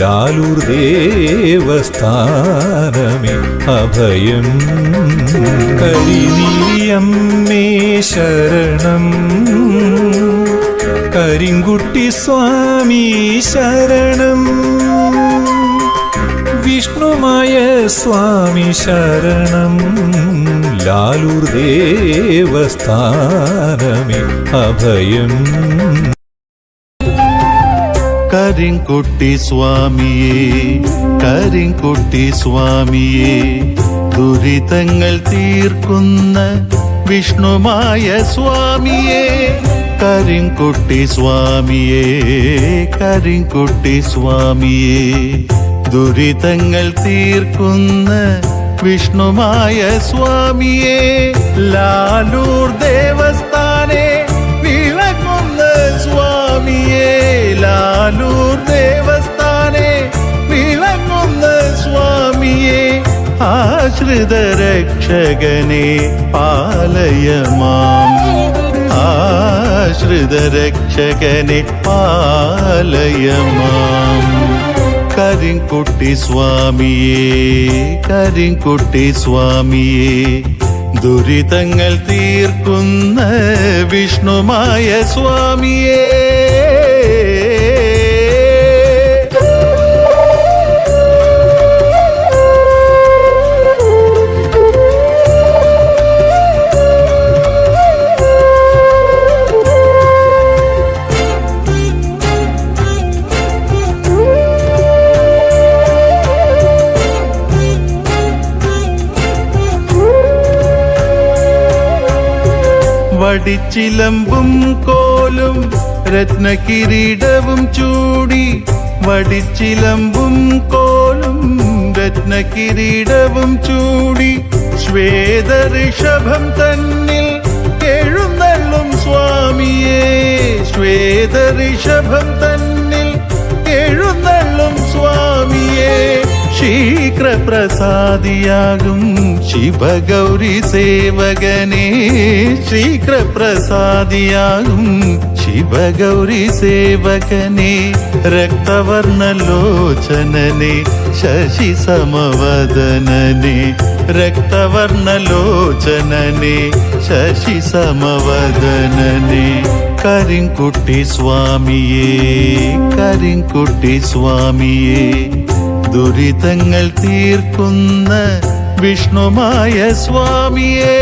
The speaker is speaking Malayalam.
ലാലൂർ ദേവസ്ഥാനമേ അഭയം. കരിനീലിയമ്മേ ശരണം, കരിങ്കുട്ടി സ്വാമി ശരണം, വിഷ്ണുമായ സ്വാമി ശരണം. ലാലൂർ ദേവസ്ഥാനമേ അഭയം. കരിങ്കുട്ടി സ്വാമിയേ, കരിങ്കുട്ടി സ്വാമിയേ, ദുരിതങ്ങൾ തീർക്കുന്ന വിഷ്ണുമായ സ്വാമിയേ. കരിങ്കുട്ടി സ്വാമിയേ, കരിങ്കുട്ടി സ്വാമിയേ, ദുരിതങ്ങൾ തീർക്കുന്ന വിഷ്ണുമായ സ്വാമിയേ. ലാലൂർ ദേവസ്ഥാനെ വിളങ്ങുന്ന സ്വാമിയേ, ലാലൂർ ദേവസ്ഥാനെ വിളങ്ങുന്ന സ്വാമിയേ. ആശ്രിത രക്ഷകനെ പാലയമാം, ആശ്രിത രക്ഷകനെ പാലയമാം. കരിങ്കുട്ടി സ്വാമിയേ, കരിങ്കുട്ടി സ്വാമിയേ, ദുരിതങ്ങൾ തീർക്കുന്ന വിഷ്ണുമായ സ്വാമിയേ. വടിച്ചിലമ്പും കോലും രത്നകിരീടവും ചൂടി, വടിച്ചിലമ്പും കോലും രത്നകിരീടവും ചൂടി, ശ്വേതഋഷഭം തന്നിൽ എഴുന്നള്ളും സ്വാമിയേ, ശ്വേതഋഷഭം തന്നിൽ എഴുന്നള്ളും സ്വാമിയേ. ശീഘ്രപ്രസാദിയാകും ശിവഗൗരി സേവകനേ, ശീഘ്രപ്രസാദിയാകും ശിവഗൗരി സേവകനേ. രക്തവർണ്ണലോചനനെ ശശി സമവദനനെ, രക്തവർണ്ണലോചനനെ ശശി സമവദനനെ. കരിങ്കുട്ടി സ്വാമിയേ, കരിങ്കുട്ടി സ്വാമിയേ, ദുരിതങ്ങൾ തീർക്കുന്ന വിഷ്ണുമായ സ്വാമിയേ.